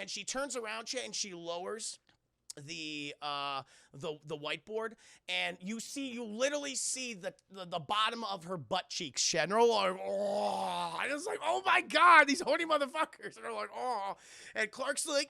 and she turns around, chat, and she lowers the whiteboard, and you literally see the bottom of her butt cheeks, chat. And they're all like, oh, and it's like, oh my god, these horny motherfuckers. And they're like, oh, and Clark's like,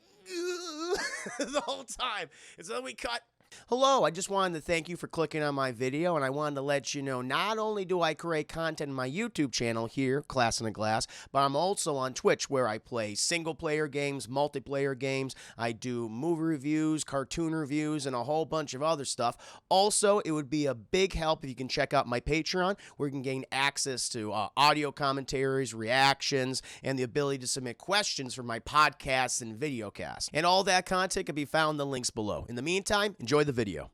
the whole time. And so then we cut. Hello, I just wanted to thank you for clicking on my video, and I wanted to let you know not only do I create content in my YouTube channel here, Class in a Glass, but I'm also on Twitch where I play single-player games, multiplayer games, I do movie reviews, cartoon reviews, and a whole bunch of other stuff. Also, it would be a big help if you can check out my Patreon, where you can gain access to audio commentaries, reactions, and the ability to submit questions for my podcasts and videocasts. And all that content can be found in the links below. In the meantime, enjoy the video.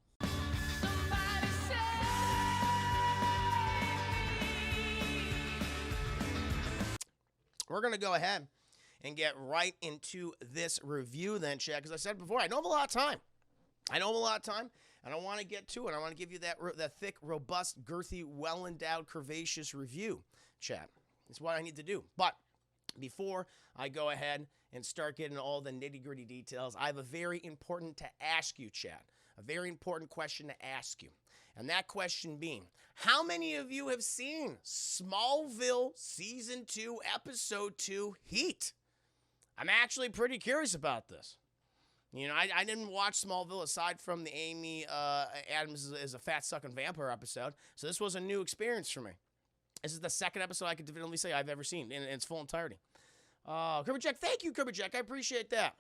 We're going to go ahead and get right into this review then, chat, because I said before, I don't have a lot of time. I don't want to get to it. I want to give you that thick, robust, girthy, well-endowed, curvaceous review, chat. It's what I need to do. But before I go ahead and start getting all the nitty-gritty details, I have a very important to ask you, chat. A very important question to ask you. And that question being, how many of you have seen Smallville Season 2, Episode 2, Heat? I'm actually pretty curious about this. You know, I didn't watch Smallville aside from the Amy Adams is a fat-sucking vampire episode, so this was a new experience for me. This is the second episode I could definitively say I've ever seen in its full entirety. Kirby Jack, thank you, Kirby Jack. I appreciate that.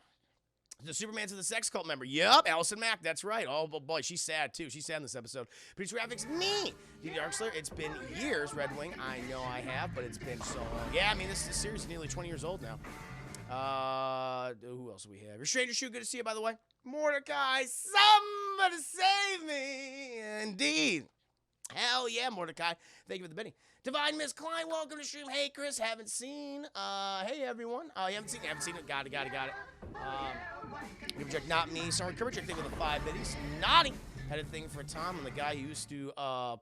The Superman's of the Sex Cult member. Yup, Allison Mack, that's right. Oh, boy, she's sad, too. She's sad in this episode. Producer graphics, me. D.D. Darkslayer, it's been years, Red Wing. I know I have, but it's been so long. Yeah, I mean, this series is nearly 20 years old now. Who else do we have? Your Stranger Shoe, good to see you, by the way. Mordecai, somebody save me. Indeed. Hell yeah, Mordecai. Thank you for the bidding. Divine Miss Klein, welcome to stream. Hey, Chris, haven't seen. Hey, everyone. You haven't seen it. Got it. Kerberjack, not me. Sorry, Kerberjack, thing with the 5 biddies. Naughty. Had a thing for Tom and the guy who used to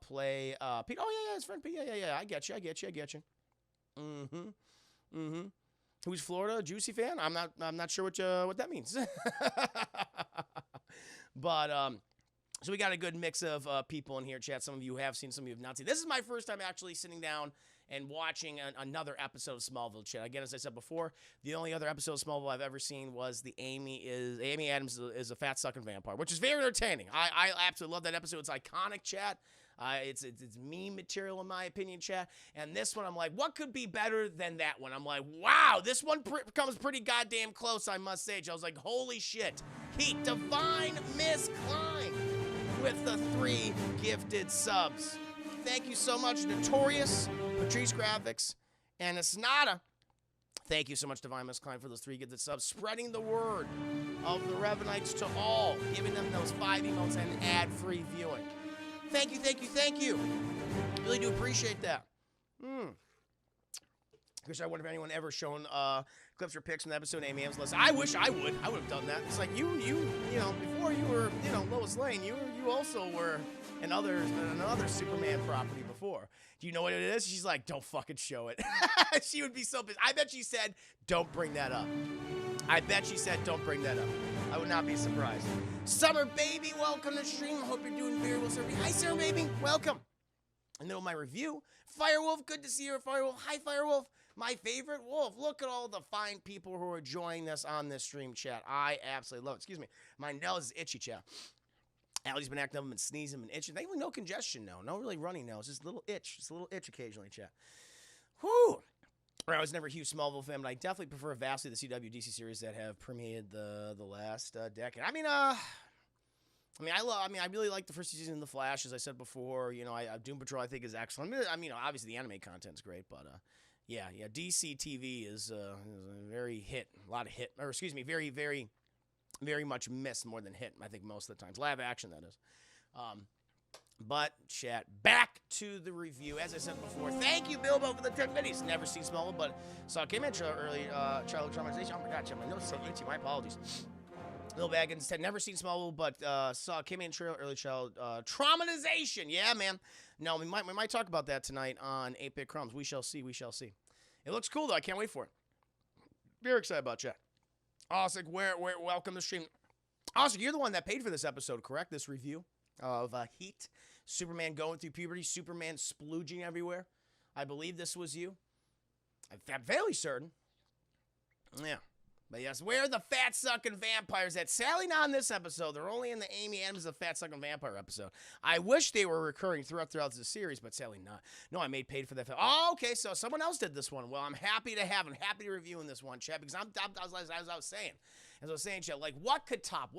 play Pete. Oh, yeah, his friend Pete. Yeah. I get you. Who's Florida? Juicy fan? I'm not sure what that means. But, so we got a good mix of people in here, chat. Some of you have seen, some of you have not seen. This is my first time actually sitting down and watching another episode of Smallville, chat. Again, as I said before, the only other episode of Smallville I've ever seen was the Amy Adams is a fat-sucking vampire, which is very entertaining. I absolutely love that episode. It's iconic, chat. It's meme material, in my opinion, chat. And this one, I'm like, what could be better than that one? I'm like, wow, this one comes pretty goddamn close, I must say. I was like, holy shit. Heat, Divine Miss Klein with the 3 gifted subs. Thank you so much, Notorious, Patrice Graphics, and Asnada. Thank you so much, Divine Miss Klein, for those 3 gifted subs. Spreading the word of the Revenites to all, giving them those 5 emotes and ad-free viewing. Thank you. Really do appreciate that. Chris, I wonder if anyone ever shown clips or pics from the episode of Amy Adams' list. I wish I would. I would have done that. It's like you know, before you were, Lois Lane, you also were another Superman property before. Do you know what it is? She's like, don't fucking show it. She would be so pissed. I bet she said, don't bring that up. I would not be surprised. Summer Baby, welcome to stream. Hope you're doing very well, sir. Hi, Summer Baby. Welcome. And then my review. Firewolf, good to see you, Firewolf. Hi, Firewolf. My favorite wolf. Look at all the fine people who are joining us on this stream, chat. I absolutely love it. Excuse me. My nose is itchy, chat. Allie's been acting up and sneezing and itching. Thankfully, no congestion, no. No really running nose. Just a little itch. Occasionally, chat. Whew. I was never a huge Smallville fan, but I definitely prefer vastly the CW DC series that have permeated the last decade. I really like the first season of The Flash, as I said before. You know, Doom Patrol I think is excellent. I mean, obviously the anime content's great, but yeah, DC TV is a very very much missed more than hit. I think most of the times, live action that is. But chat, back to the review. As I said before, thank you, Bilbo, for the 10 minutes. Never seen Smallville, but saw came in early childhood traumatization. Oh my god, chat, my nose is so itchy. My apologies. Lil Baggins said, never seen Smallville, but came in early childhood traumatization. Yeah, man. No, we might talk about that tonight on 8-Bit Crumbs. We shall see. It looks cool, though. I can't wait for it. Very excited about chat. Osik, welcome to the stream. Osik, you're the one that paid for this episode, correct? This review of Heat. Superman going through puberty. Superman splooging everywhere. I believe this was you. I'm fairly certain. Yeah. But yes, where are the fat-sucking vampires at? Sadly, not in this episode. They're only in the Amy Adams the Fat-Sucking Vampire episode. I wish they were recurring throughout the series, but sadly not. No, I made paid for that. Oh, okay, so someone else did this one. Well, I'm happy to review in this one, Chad, because as I was saying, Chad, like, what could top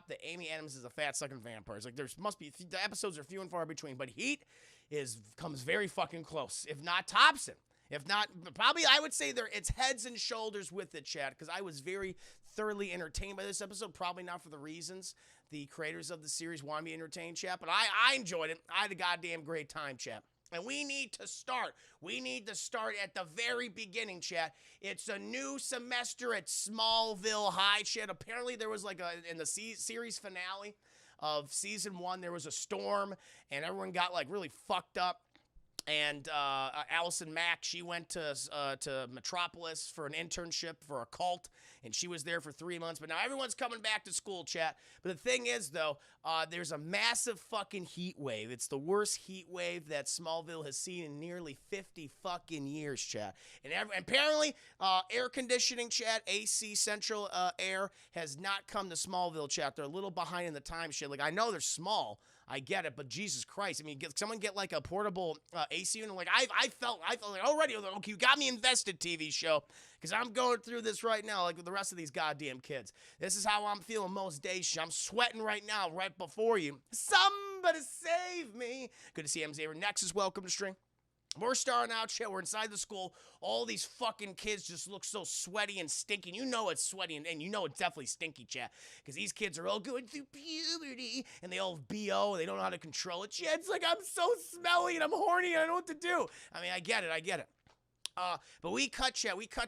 the Amy Adams is a Fat-Sucking Vampires? Like, the episodes are few and far between, but Heat comes very fucking close, if not tops it. If not, probably I would say it's heads and shoulders with it, Chad, because I was very thoroughly entertained by this episode. Probably not for the reasons the creators of the series want me entertained, Chad, but I enjoyed it. I had a goddamn great time, Chad. And we need to start. We need to start at the very beginning, Chad. It's a new semester at Smallville High, Chad. Apparently there was in the series finale of season 1, there was a storm, and everyone got really fucked up. And Allison Mack, she went to Metropolis for an internship for a cult, and she was there for 3 months. But now everyone's coming back to school, chat. But the thing is, though, there's a massive fucking heat wave. It's the worst heat wave that Smallville has seen in nearly 50 fucking years, chat. And apparently, air conditioning, chat, AC Central Air has not come to Smallville, chat. They're a little behind in the time, shit. Like, I know they're small. I get it, but Jesus Christ. I mean, someone get a portable AC unit. Like, I felt like already, okay, you got me invested, TV show, because I'm going through this right now, like with the rest of these goddamn kids. This is how I'm feeling most days. I'm sweating right now, right before you. Somebody save me. Good to see MZ. Nexus, welcome to stream. We're starting out, shit. We're inside the school. All these fucking kids just look so sweaty and stinky. You know it's sweaty, and you know it's definitely stinky, chat. Because these kids are all going through puberty, and they all have BO, and they don't know how to control it. Chat, it's like, I'm so smelly, and I'm horny, and I don't know what to do. I mean, I get it. But we cut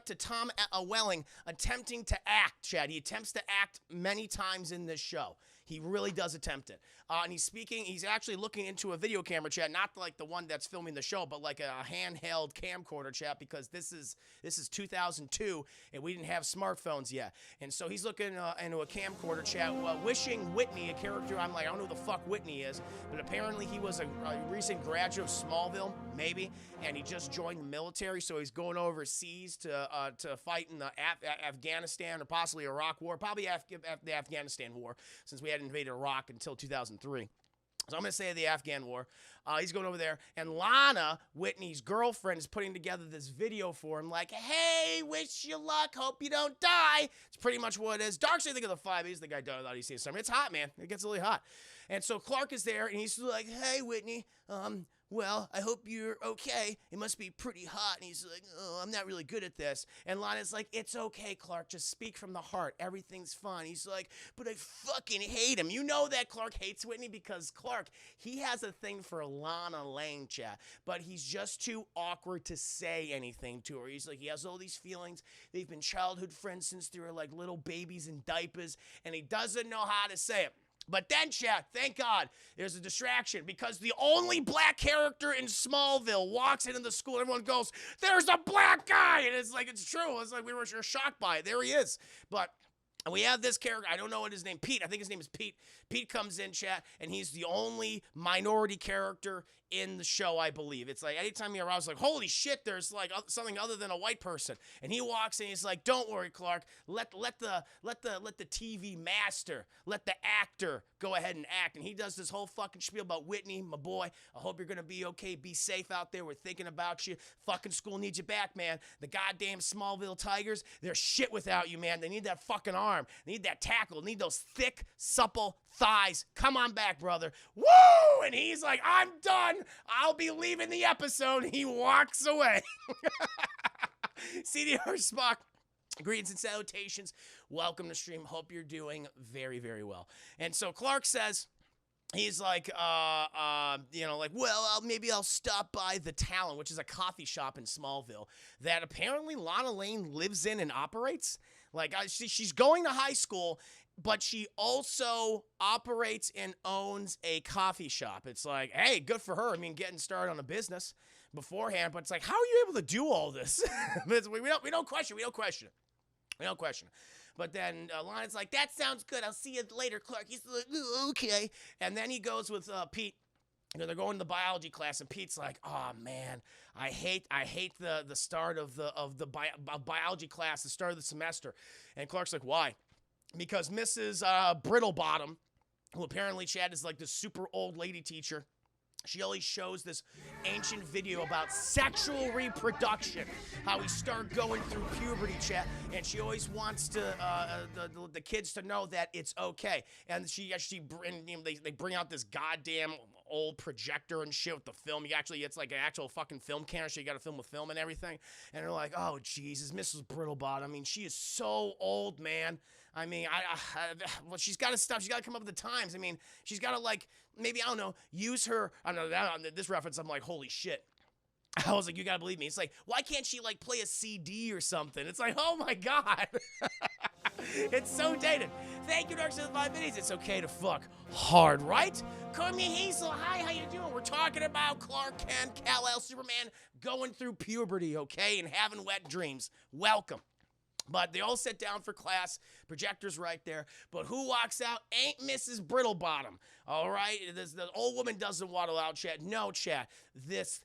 to Tom Welling attempting to act, Chad. He attempts to act many times in this show. He really does attempt it. And he's actually looking into a video camera, chat, not like the one that's filming the show, but like a handheld camcorder, chat, because this is 2002, and we didn't have smartphones yet. And so he's looking into a camcorder, chat, wishing Whitney, a character, I'm like, I don't know who the fuck Whitney is, but apparently he was a recent graduate of Smallville, maybe, and he just joined the military, so he's going overseas to fight in the Afghanistan or possibly Iraq war, probably the Afghanistan war, since we hadn't invaded Iraq until 2003. So I'm going to say the Afghan war. He's going over there, and Lana, Whitney's girlfriend, is putting together this video for him, like, hey, wish you luck, hope you don't die. It's pretty much what it is. Darkseid, think of the 5. He's the guy that he sees something. It's hot, man. It gets really hot. And so Clark is there, and he's like, hey, Whitney, well, I hope you're okay. It must be pretty hot. And he's like, oh, I'm not really good at this. And Lana's like, it's okay, Clark. Just speak from the heart. Everything's fine. He's like, but I fucking hate him. You know that Clark hates Whitney because Clark, he has a thing for Lana Lang, chat. But he's just too awkward to say anything to her. He's like, he has all these feelings. They've been childhood friends since they were like little babies in diapers. And he doesn't know how to say it. But then, chat, thank God, there's a distraction because the only black character in Smallville walks into the school and everyone goes, there's a black guy! And it's like, it's true. It's like we were shocked by it. There he is. But we have this character, I don't know what his name, Pete. I think his name is Pete. Pete comes in, chat, and he's the only minority character in the show, I believe. It's like anytime you're around, I was like, holy shit, there's like something other than a white person. And he walks in, he's like, don't worry, Clark. Let the TV master, let the actor go ahead and act. And he does this whole fucking spiel about Whitney, my boy. I hope you're gonna be okay. Be safe out there. We're thinking about you. Fucking school needs you back, man. The goddamn Smallville Tigers, they're shit without you, man. They need that fucking arm. They need that tackle. They need those thick, supple thighs. Come on back, brother. Woo! And he's like, I'm done. I'll be leaving the episode. He walks away. CDR Spock, greetings and salutations. Welcome to stream. Hope you're doing very, very well. And so Clark says, he's like, maybe I'll stop by the Talon, which is a coffee shop in Smallville that apparently Lana Lane lives in and operates. Like, she's going to high school, but she also operates and owns a coffee shop. It's like, hey, good for her. I mean, getting started on a business beforehand, but it's like, how are you able to do all this? we don't question it. We don't question it. But then Lana's like, that sounds good. I'll see you later, Clark. He's like, okay. And then he goes with Pete. You know, they're going to the biology class, and Pete's like, "Oh man, I hate the start of the biology class, the start of the semester." And Clark's like, "Why?" Because Mrs. Brittlebottom, who apparently Chad is like this super old lady teacher. She always shows this ancient video about sexual reproduction, how we start going through puberty, chat, and she always wants to the kids to know that it's okay. And they bring out this goddamn old projector and shit with the film. It's like an actual fucking film camera, so you got to film with film and everything. And they're like, oh Jesus, Mrs. Brittlebottom. I mean, she is so old, man. I mean, well, she's got to stop. She's got to come up with the times. I mean, she's got to, like, maybe, I don't know, use her. I don't know, on this reference, I'm like, holy shit. I was like, you got to believe me. It's like, why can't she, like, play a CD or something? It's like, oh, my God. It's so dated. Thank you, Dark Side of the 5 Minutes. It's okay to fuck hard, right? Call me Hazel. Hi, how you doing? We're talking about Clark Kent, Kal-El, Superman going through puberty, okay, and having wet dreams. Welcome. But they all sit down for class. Projector's right there. But who walks out? Ain't Mrs. Brittlebottom. All right? The old woman doesn't waddle out, chat. No, chat. This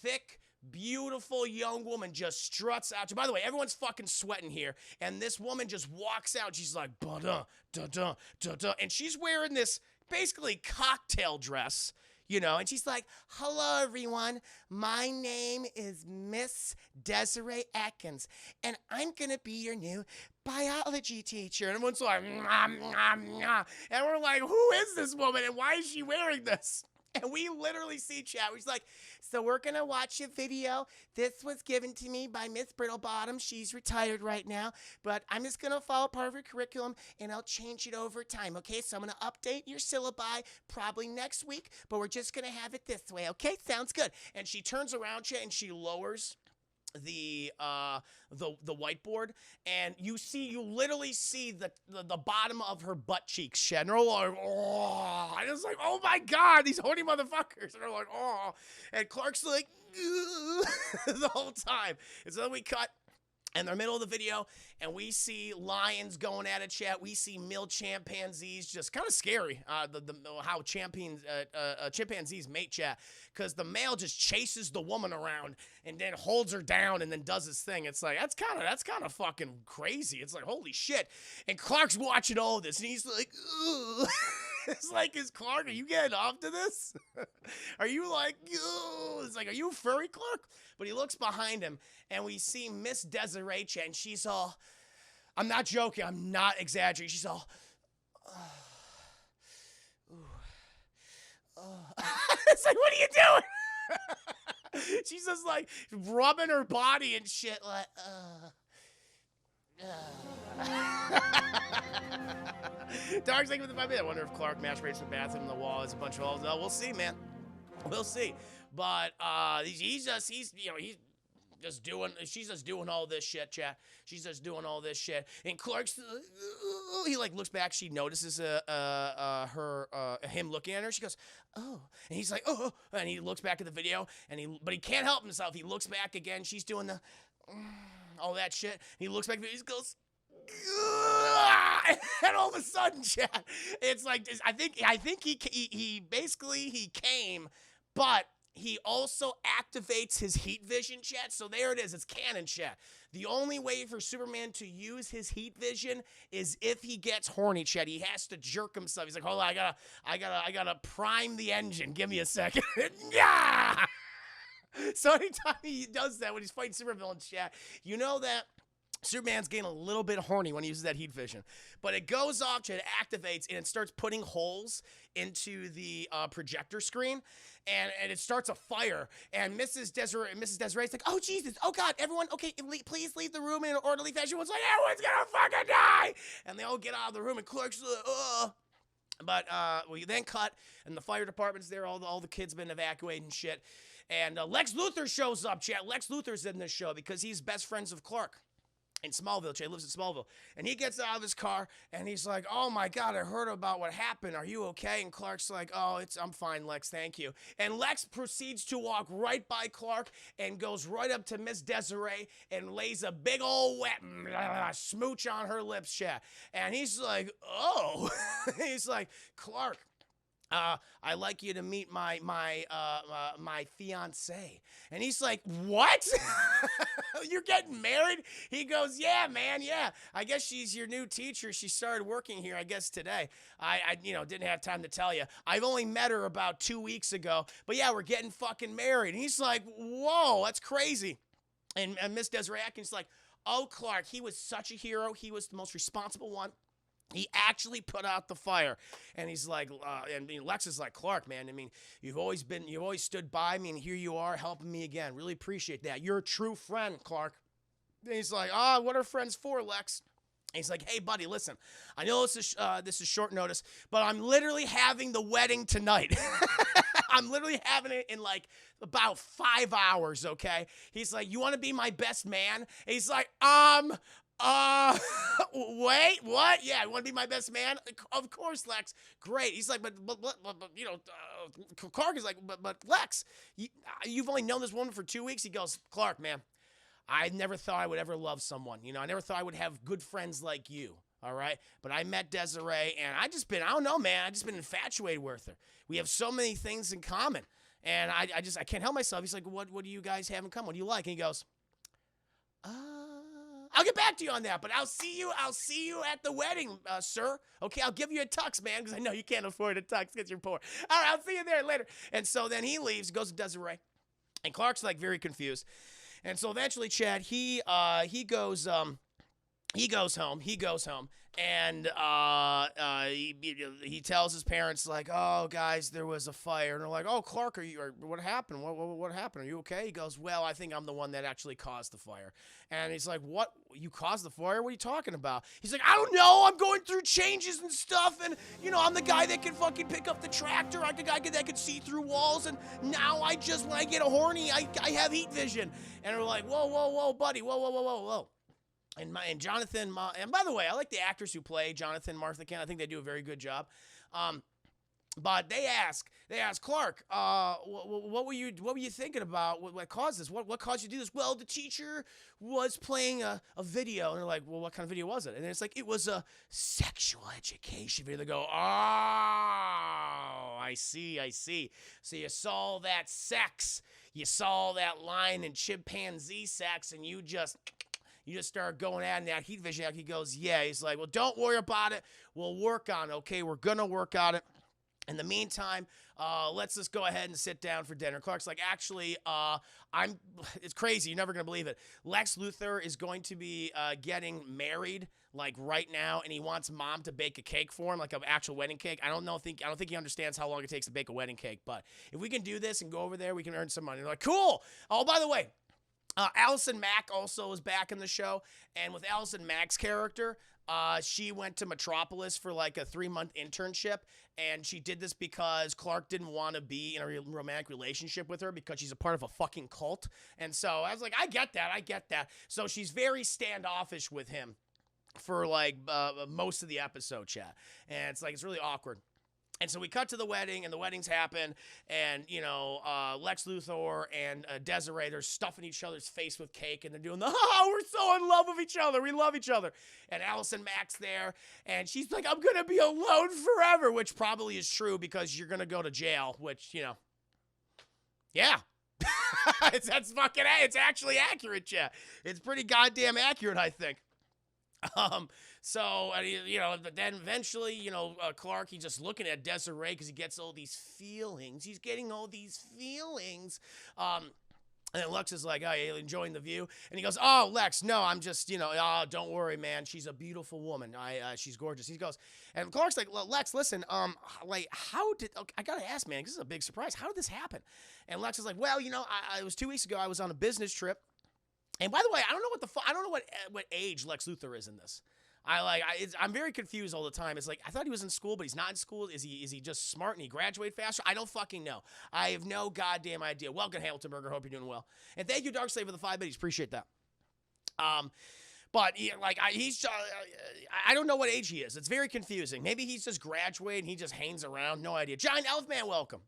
thick, beautiful young woman just struts out. By the way, everyone's fucking sweating here. And this woman just walks out. She's like, da-da, da-da, da-da. And she's wearing this basically cocktail dress. You know, and she's like, hello, everyone. My name is Miss Desiree Atkins, and I'm going to be your new biology teacher. And everyone's like, mwah, mwah, mwah. And we're like, who is this woman, and why is she wearing this? And we literally see chat. She's like, so we're going to watch a video. This was given to me by Miss Brittlebottom. She's retired right now, but I'm just going to follow part of her curriculum, and I'll change it over time, okay? So I'm going to update your syllabi probably next week, but we're just going to have it this way, okay? Sounds good. And she turns around, chat, and she lowers the whiteboard, and you literally see the bottom of her butt cheeks, chat. And they're like, oh, and it's like, oh my God, these horny motherfuckers. And they're like, oh, and Clark's like, the whole time. And so then we cut in the middle of the video, and we see lions going at it, chat. We see male chimpanzees, just kind of scary, how chimpanzees mate, chat, because the male just chases the woman around and then holds her down and then does his thing. It's like, that's kind of fucking crazy. It's like, holy shit. And Clark's watching all this, and he's like, ugh. It's like, is Clark, are you getting off to this? Are you like, ugh? It's like, are you furry, Clark? But he looks behind him, and we see Miss Desiree, and she's all, I'm not joking, I'm not exaggerating, she's all, it's like, what are you doing? She's just like rubbing her body and shit, like, Dark's like with the 5 minutes. I wonder if Clark masturbates in the bathroom in the wall. There's a bunch of holes. We'll see, man. We'll see. But she's just doing all this shit, chat. She's just doing all this shit. And Clark's, he like looks back. She notices him looking at her. She goes, oh, and he's like, oh, and he looks back at the video, and but he can't help himself. He looks back again. She's doing the all that shit. And he looks back, and he goes, and all of a sudden, chat, it's like, I think he basically came, but he also activates his heat vision, chat. So there it is. It's canon, chat. The only way for Superman to use his heat vision is if he gets horny, chat. He has to jerk himself. He's like, hold on, I gotta prime the engine. Give me a second. Yeah. So anytime he does that when he's fighting supervillains, chat, you know that Superman's getting a little bit horny when he uses that heat vision. But it goes off, it activates, and it starts putting holes into the projector screen, and it starts a fire. And Mrs. Desiree's like, oh, Jesus, oh, God, everyone, okay, please leave the room in an orderly fashion. Everyone's like, everyone's gonna fucking die! And they all get out of the room, and Clark's like, ugh. But we then cut, and the fire department's there, all the kids been evacuated and shit. And Lex Luthor shows up, chat. Lex Luthor's in this show because he's best friends of Clark. in Smallville. He lives in Smallville. And he gets out of his car and he's like, oh my God, I heard about what happened. Are you okay? And Clark's like, oh, I'm fine, Lex. Thank you. And Lex proceeds to walk right by Clark and goes right up to Miss Desiree and lays a big old wet smooch on her lips, chat. And he's like, oh. He's like, Clark, I'd like you to meet my fiance. And he's like, what? You're getting married? He goes, yeah, man, yeah. I guess she's your new teacher. She started working here, I guess, today. I didn't have time to tell you. I've only met her about 2 weeks ago. But yeah, we're getting fucking married. And he's like, whoa, that's crazy. And Miss Desiree Atkins is like, oh, Clark, he was such a hero. He was the most responsible one. He actually put out the fire. And he's like, and Lex is like, Clark, man, I mean, you've always stood by me, and here you are helping me again. Really appreciate that. You're a true friend, Clark. And he's like, what are friends for, Lex? And he's like, hey, buddy, listen, I know this is short notice, but I'm literally having the wedding tonight. I'm literally having it in like about 5 hours, okay? He's like, you want to be my best man? And he's like, wait, what? Yeah, you want to be my best man? Of course, Lex. Great. He's like, but Clark is like, but Lex, you've only known this woman for 2 weeks. He goes, Clark, man, I never thought I would ever love someone. I never thought I would have good friends like you. All right. But I met Desiree and I don't know, man. I just been infatuated with her. We have so many things in common. And I can't help myself. He's like, what do you guys have in common? What do you like? And he goes, I'll get back to you on that, but I'll see you at the wedding, sir. Okay, I'll give you a tux, man, because I know you can't afford a tux because you're poor. All right, I'll see you there later. And so then he leaves, goes to Desiree, and Clark's like very confused. And so eventually, Chad, he goes home, and he tells his parents like, oh guys, there was a fire, and they're like, oh Clark, what happened? What happened? Are you okay? He goes, well, I think I'm the one that actually caused the fire. And he's like, what? You caused the fire? What are you talking about? He's like, I don't know. I'm going through changes and stuff, and I'm the guy that can fucking pick up the tractor. I'm the guy that can see through walls, and now when I get horny, I have heat vision. And they're like, whoa, buddy, whoa. And Jonathan, and by the way, I like the actors who play Jonathan, Martha Kent. I think they do a very good job. But they ask Clark, what were you thinking about? What caused this? What caused you to do this? Well, the teacher was playing a video, and they're like, well, what kind of video was it? And it's like, it was a sexual education video. They go, oh, I see. So you saw that sex, you saw that line in chimpanzee sex, and you just start going at that heat vision. He goes, yeah. He's like, well, don't worry about it. We'll work on it, okay? We're going to work on it. In the meantime, let's just go ahead and sit down for dinner. Clark's like, actually, it's crazy. You're never going to believe it. Lex Luthor is going to be getting married, like, right now, and he wants Mom to bake a cake for him, like an actual wedding cake. I don't think he understands how long it takes to bake a wedding cake, but if we can do this and go over there, we can earn some money. They're like, cool. Oh, by the way, Allison Mack also is back in the show, and with Allison Mack's character, she went to Metropolis for like a 3-month internship, and she did this because Clark didn't want to be in a romantic relationship with her because she's a part of a fucking cult. And so I was like, I get that. So she's very standoffish with him for like most of the episode, chat. And it's like, it's really awkward. And so we cut to the wedding, and the weddings happen, and, Lex Luthor and Desiree, they're stuffing each other's face with cake, and they're doing we're so in love with each other. We love each other. And Allison Mack's there, and she's like, I'm going to be alone forever, which probably is true because you're going to go to jail, which, yeah. it's actually accurate, yeah. It's pretty goddamn accurate, I think. So, then eventually, Clark, he's just looking at Desiree because he gets all these feelings. He's getting all these feelings. And then Lex is like, oh, you enjoying the view? And he goes, oh, Lex, no, I'm just, don't worry, man. She's a beautiful woman. She's gorgeous. He goes, and Clark's like, Lex, listen, I got to ask, man, this is a big surprise. How did this happen? And Lex is like, well, it was 2 weeks ago. I was on a business trip. And by the way, I don't know what age Lex Luthor is in this. I'm very confused all the time. It's like, I thought he was in school, but he's not in school. Is he just smart and he graduated faster? I don't fucking know. I have no goddamn idea. Welcome, Hamilton Burger. Hope you're doing well. And thank you, Darkslave, for the 5 minutes. Appreciate that. But I don't know what age he is. It's very confusing. Maybe he's just graduated and he just hangs around. No idea. Giant Elfman, welcome.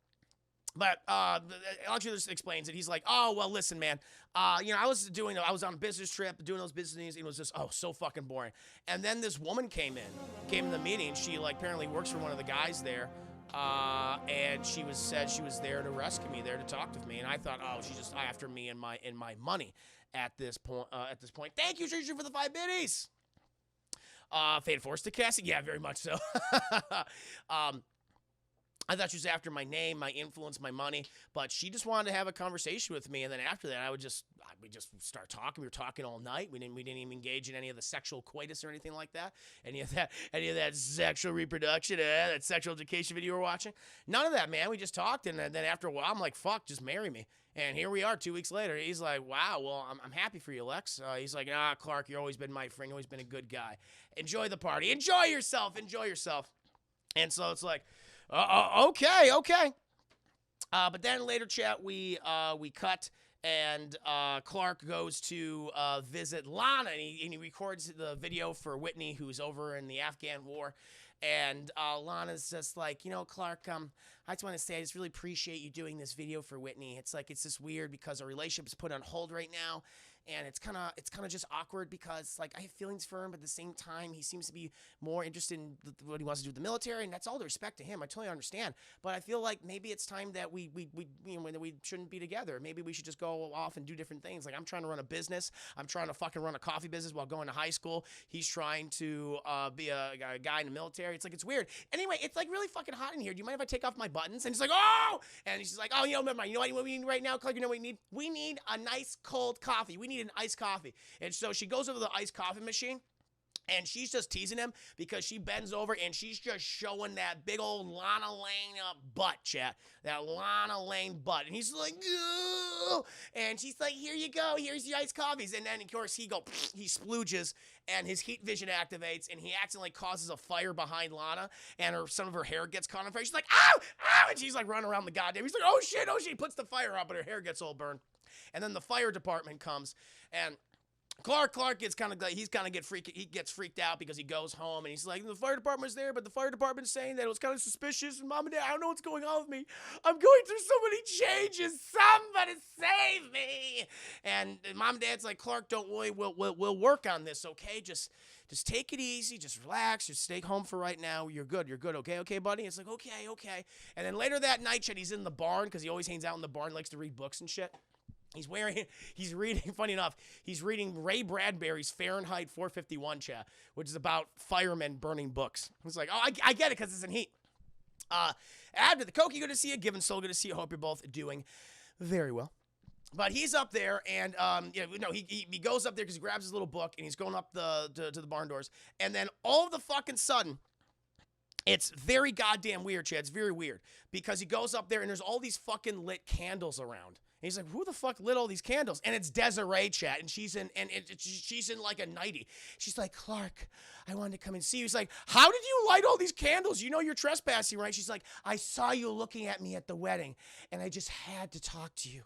But Lex Luthor explains it. He's like, oh, well, listen, man. I was on a business trip, doing those business things. It was just, so fucking boring. And then this woman came in the meeting. She apparently works for one of the guys there. And she said she was there to rescue me, there to talk with me. And I thought, she's just after me and my money at this point. Thank you, Trisha, for the 5 biddies. Fate Force to Cassie? Yeah, very much so. I thought she was after my name, my influence, my money, but she just wanted to have a conversation with me. And then after that, we just start talking. We were talking all night. We didn't even engage in any of the sexual coitus or anything like that. Any of that sexual reproduction, that sexual education video we're watching. None of that, man. We just talked, and then after a while, I'm like, fuck, just marry me. And here we are 2 weeks later. He's like, wow, well, I'm happy for you, Lex. He's like, Clark, you've always been my friend. You've always been a good guy. Enjoy the party. Enjoy yourself. And so it's like, okay. But then later, chat, we cut, and Clark goes to visit Lana, and he records the video for Whitney, who's over in the Afghan war. And Lana's just like, Clark, I just want to say I just really appreciate you doing this video for Whitney. It's just weird because our relationship's put on hold right now. And it's kind of just awkward because I have feelings for him, but at the same time, he seems to be more interested in what he wants to do with the military, and that's all the respect to him. I totally understand, but I feel like maybe it's time that we shouldn't be together. Maybe we should just go off and do different things. I'm trying to run a business. I'm trying to fucking run a coffee business while going to high school. He's trying to be a guy in the military. It's weird. Anyway, it's really fucking hot in here. Do you mind if I take off my buttons? And he's like, oh! And she's like, oh, never mind. You know what we need right now, Clark? You know what we need? We need a nice cold coffee. We need an iced coffee. And so she goes over to the iced coffee machine, and she's just teasing him because she bends over and she's just showing that big old Lana Lane butt, chat. That Lana Lane butt. And he's like, ooh! And she's like, here you go. Here's your iced coffees. And then, of course, he splooges, and his heat vision activates, and he accidentally causes a fire behind Lana, and some of her hair gets caught on fire. She's like, ow! Ow! And she's running around the goddamn. He's like, oh shit! He puts the fire out, but her hair gets all burned. And then the fire department comes, and Clark gets he gets freaked out because he goes home, and he's like, the fire department's there, but the fire department's saying that it was kind of suspicious, and Mom and Dad, I don't know what's going on with me. I'm going through so many changes. Somebody save me. And Mom and Dad's like, Clark, don't worry, we'll work on this, okay? Just take it easy, just relax, just stay home for right now. You're good, okay, buddy? It's like, okay. And then later that night, chat, he's in the barn, because he always hangs out in the barn, likes to read books and shit. He's reading, funny enough, he's reading Ray Bradbury's Fahrenheit 451, chat, which is about firemen burning books. He's like, oh, I get it, because it's in heat. After the Cokie, good to see you. Given Soul, good to see you. Hope you're both doing very well. But he's up there, and he goes up there because he grabs his little book, and he's going up to the barn doors. And then all of the fucking sudden, it's very goddamn weird, Chad. It's very weird, because he goes up there, and there's all these fucking lit candles around. And he's like, who the fuck lit all these candles? And it's Desiree, chat, and she's in like a nightie. She's like, Clark, I wanted to come and see you. He's like, how did you light all these candles? You know you're trespassing, right? She's like, I saw you looking at me at the wedding, and I just had to talk to you.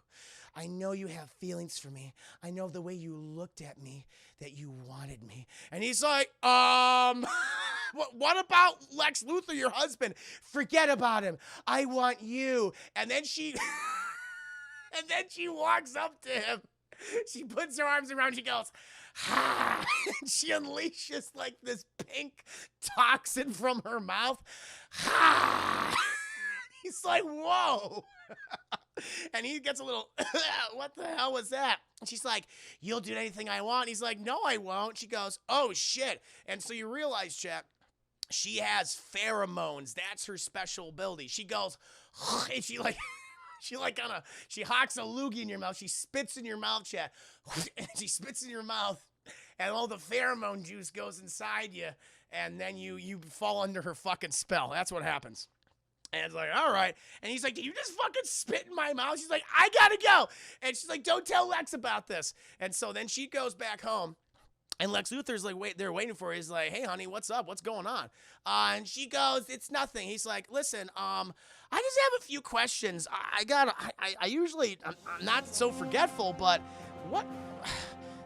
I know you have feelings for me. I know the way you looked at me that you wanted me. And he's like, what about Lex Luthor, your husband? Forget about him. I want you. And then she walks up to him. She puts her arms around, she goes, ha! And she unleashes this pink toxin from her mouth. Ha! He's like, whoa. And he gets a little, what the hell was that? And she's like, you'll do anything I want. He's like, no, I won't. She goes, oh, shit. And so you realize, chat, she has pheromones. That's her special ability. She goes, and she hawks a loogie in your mouth. She spits in your mouth, chat. And she spits in your mouth, and all the pheromone juice goes inside you, and then you fall under her fucking spell. That's what happens. And it's like, all right. And he's like, did you just fucking spit in my mouth? She's like, I gotta go. And she's like, don't tell Lex about this. And so then she goes back home. And Lex Luthor's like, they're waiting for her. He's like, hey, honey, what's up? What's going on? And she goes, it's nothing. He's like, listen, I just have a few questions. I'm not so forgetful, but what?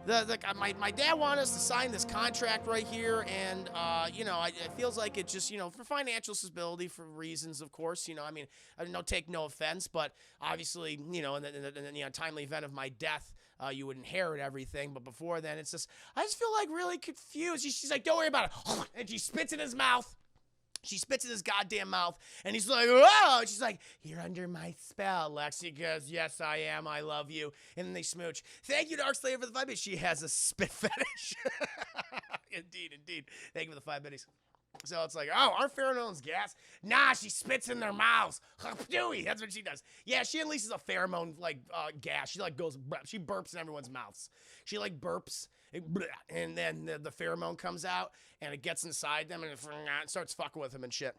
my dad wanted us to sign this contract right here, and it feels like it just for financial stability, for reasons, of course. I mean, I don't take no offense, but obviously, in the timely event of my death, you would inherit everything. But before then, it's just I just feel like really confused. She's like, don't worry about it, and she spits in his mouth. She spits in his goddamn mouth, and he's like, "Whoa!" She's like, "You're under my spell, Lex." He goes, "Yes, I am. I love you." And then they smooch. Thank you, Dark Slayer, for the 5 minutes. She has a spit fetish. Indeed. Thank you for the 5 minutes. So it's like, oh, aren't pheromones gas? Nah, she spits in their mouths. That's what she does. Yeah, she unleashes a pheromone gas. She she burps in everyone's mouths. She burps, and then the pheromone comes out, and it gets inside them, and it starts fucking with them and shit.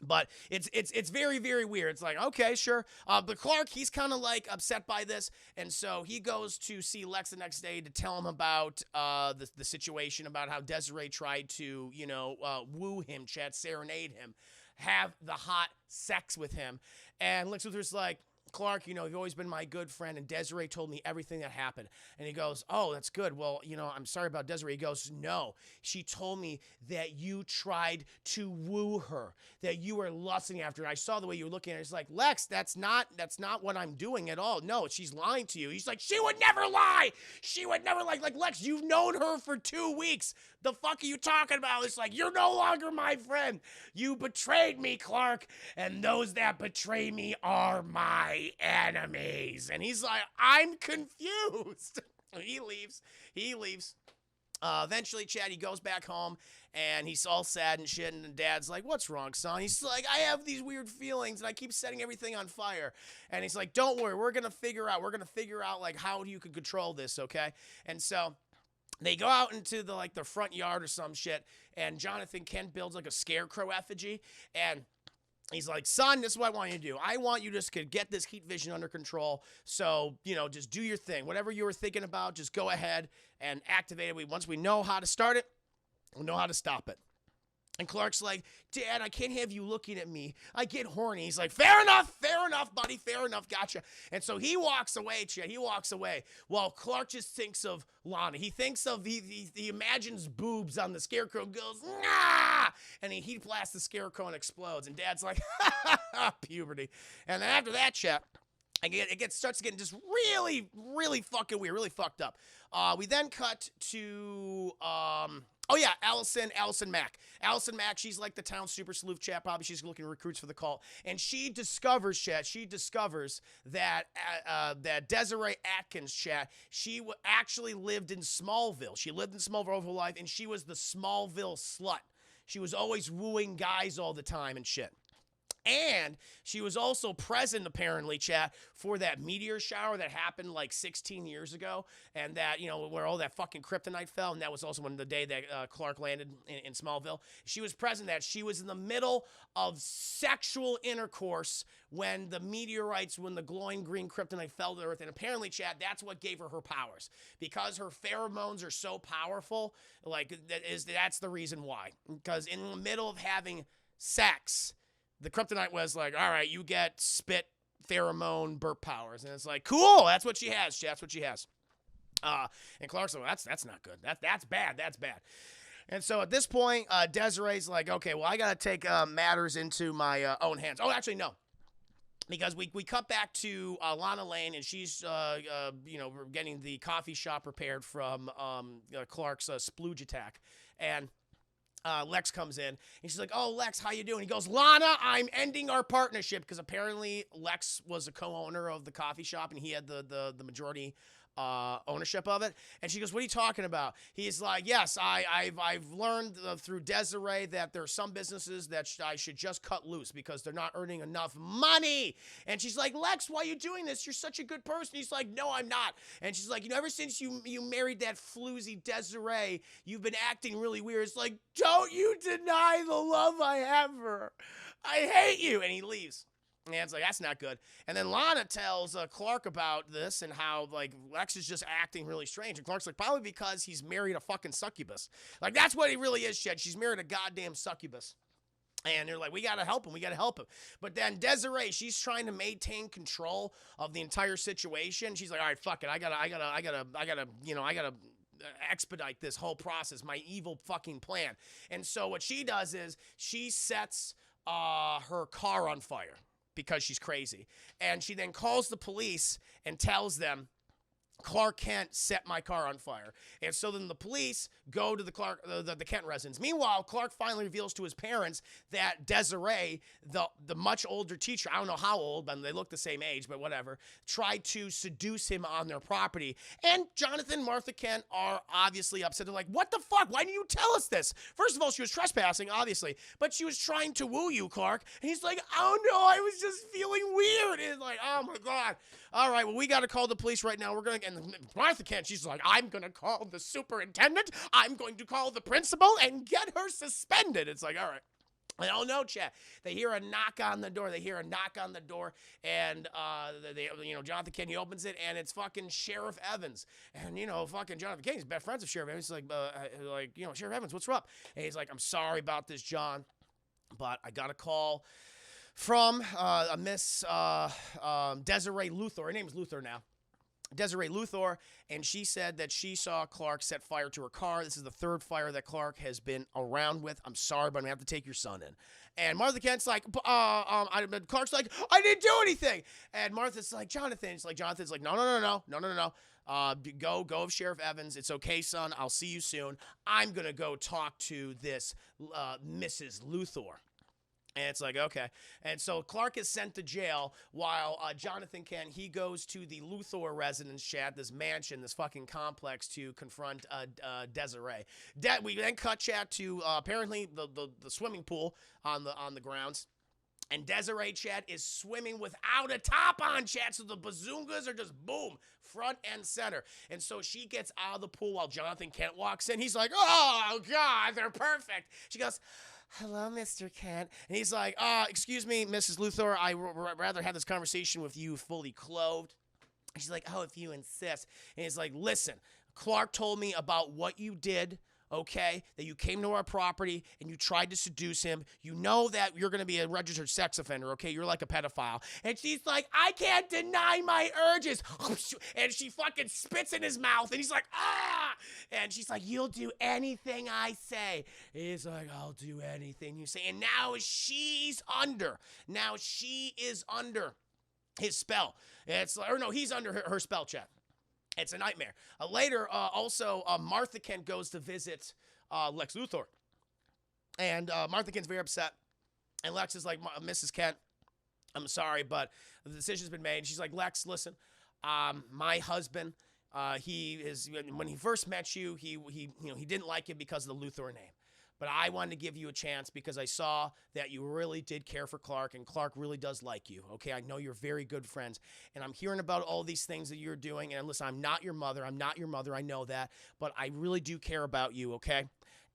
But it's very, very weird. It's like, okay, sure. But Clark, he's kind of upset by this. And so he goes to see Lex the next day to tell him about the situation, about how Desiree tried to, woo him, serenade him, have the hot sex with him. And Lex Luthor's like, Clark, you've always been my good friend, and Desiree told me everything that happened. And he goes, oh, that's good. Well, I'm sorry about Desiree. He goes, no, she told me that you tried to woo her, that you were lusting after her. I saw the way you were looking at her. He's like, Lex, that's not what I'm doing at all. No, she's lying to you. He's like, she would never lie. She would never lie. Like, Lex, you've known her for 2 weeks. The fuck are you talking about? It's like, you're no longer my friend. You betrayed me, Clark, and those that betray me are my enemies. And he's like, I'm confused. He leaves. Eventually, Chad, he goes back home, and he's all sad and shit, and Dad's like, what's wrong, son? He's like, I have these weird feelings, and I keep setting everything on fire. And he's like, don't worry, we're gonna figure out, how you can control this, okay? And so they go out into the front yard or some shit, and Jonathan Kent builds a scarecrow effigy, and he's like, son, this is what I want you to do. I want you just to get this heat vision under control. So, just do your thing. Whatever you were thinking about, just go ahead and activate it. Once we know how to start it, we'll know how to stop it. And Clark's like, Dad, I can't have you looking at me. I get horny. He's like, fair enough, buddy, fair enough, gotcha. And so he walks away, Chad. He walks away. Well, Clark just thinks of Lana. He thinks of, he imagines boobs on the scarecrow, goes, nah! And he heat blasts the scarecrow and explodes. And Dad's like, puberty. And then after that, Chad, it starts getting just really, really fucking weird, really fucked up. We then cut to, Allison Mack. Allison Mack, she's the town super sleuth chat. Probably she's looking at recruits for the cult. And she discovers that Desiree Atkins, chat, she actually lived in Smallville. She lived in Smallville all her life, and she was the Smallville slut. She was always wooing guys all the time and shit. And she was also present, apparently, chat, for that meteor shower that happened 16 years ago. And that, where all that fucking kryptonite fell. And that was also the day that Clark landed in Smallville. She was present that. She was in the middle of sexual intercourse when the meteorites, when the glowing green kryptonite fell to Earth. And apparently, chat, that's what gave her powers. Because her pheromones are so powerful, that's the reason why. Because in the middle of having sex, the kryptonite was like, all right, you get spit, pheromone, burp powers. And it's like, cool, that's what she has. That's what she has. And Clark's like, that's not good. That's bad. That's bad. And so at this point, Desiree's like, okay, well, I got to take matters into my own hands. Oh, actually, no. Because we cut back to Lana Lane, and she's, getting the coffee shop prepared from Clark's splooge attack. And Lex comes in, and she's like, oh, Lex, how you doing? He goes, Lana, I'm ending our partnership, because apparently Lex was a co-owner of the coffee shop, and he had the majority ownership of it. And she goes, what are you talking about? He's like, yes, I've learned through Desiree that there are some businesses that I should just cut loose because they're not earning enough money. And she's like, Lex, why are you doing this? You're such a good person. He's like, no, I'm not. And she's like, ever since you married that floozy Desiree, you've been acting really weird. It's like, don't you deny the love I have for her. I hate you. And he leaves. And it's like, that's not good. And then Lana tells Clark about this and how, Lex is just acting really strange. And Clark's like, probably because he's married a fucking succubus. That's what he really is, Shed. She's married a goddamn succubus. And they're like, we gotta help him. We gotta help him. But then Desiree, she's trying to maintain control of the entire situation. She's like, all right, fuck it. I gotta expedite this whole process. My evil fucking plan. And so what she does is she sets her car on fire because she's crazy. And she then calls the police and tells them, Clark Kent set my car on fire. And so then the police go to the Kent residence. Meanwhile, Clark finally reveals to his parents that Desiree, the much older teacher, I don't know how old, but they look the same age, but whatever, tried to seduce him on their property. And Jonathan, Martha Kent are obviously upset. They're like, what the fuck? Why didn't you tell us this? First of all, she was trespassing, obviously, but she was trying to woo you, Clark. And he's like, oh no, I was just feeling weird. And it's like, oh my God. All right, well, we got to call the police right now. We're going to, and Martha Kent, she's like, I'm going to call the superintendent. I'm going to call the principal and get her suspended. It's like, all right. And oh no, chat. They hear a knock on the door. And Jonathan Kent, he opens it, and it's fucking Sheriff Evans. And fucking Jonathan Kent, he's best friends with Sheriff Evans. He's like, Sheriff Evans, what's up? And he's like, I'm sorry about this, John, but I got a call from a Miss Desiree Luthor. Her name is Luthor now. Desiree Luthor, and she said that she saw Clark set fire to her car. This is the third fire that Clark has been around with. I'm sorry, but I'm going to have to take your son in. And Martha Kent's like, Clark's like, I didn't do anything. And Martha's like, Jonathan's like, no. Go with Sheriff Evans. It's okay, son. I'll see you soon. I'm going to go talk to this Mrs. Luthor. And it's like, okay. And so Clark is sent to jail while Jonathan Kent, he goes to the Luthor residence, chat, this mansion, this fucking complex, to confront Desiree. We then cut, chat, to apparently the swimming pool on the grounds. And Desiree, chat, is swimming without a top on, chat. So the bazungas are just, boom, front and center. And so she gets out of the pool while Jonathan Kent walks in. He's like, oh, God, they're perfect. She goes, hello, Mr. Kent. And he's like, excuse me, Mrs. Luthor, I rather have this conversation with you fully clothed. And she's like, oh, if you insist. And he's like, listen, Clark told me about what you did, okay, that you came to our property and you tried to seduce him. You know that you're going to be a registered sex offender, okay? You're like a pedophile. And she's like, I can't deny my urges. And she fucking spits in his mouth, and he's like, ah! And she's like, you'll do anything I say. He's like, I'll do anything you say. And now she is under his spell. He's under her spell, chat. It's a nightmare. Later, Martha Kent goes to visit Lex Luthor. And Martha Kent's very upset. And Lex is like, Mrs. Kent, I'm sorry, but the decision's been made. She's like, Lex, listen, my husband, when he first met you, he didn't like you because of the Luthor name. But I wanted to give you a chance because I saw that you really did care for Clark, and Clark really does like you, okay? I know you're very good friends, and I'm hearing about all these things that you're doing, and listen, I'm not your mother, I know that, but I really do care about you, okay?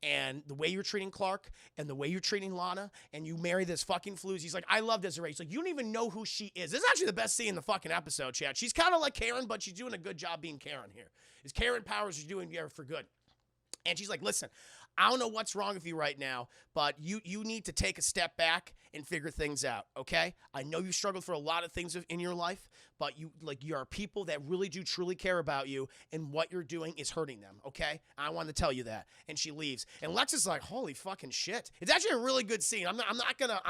And the way you're treating Clark and the way you're treating Lana, and you marry this fucking floozy. He's like, I love Desiree. He's like, you don't even know who she is. This is actually the best scene in the fucking episode, chat. She's kind of like Karen, but she's doing a good job being Karen here. Is Karen Powers is doing here for good. And she's like, listen, I don't know what's wrong with you right now, but you need to take a step back and figure things out, okay? I know you struggled for a lot of things in your life, but you are people that really do truly care about you, and what you're doing is hurting them, okay? I wanted to tell you that. And she leaves. And Lex is like, holy fucking shit. It's actually a really good scene. I'm not gonna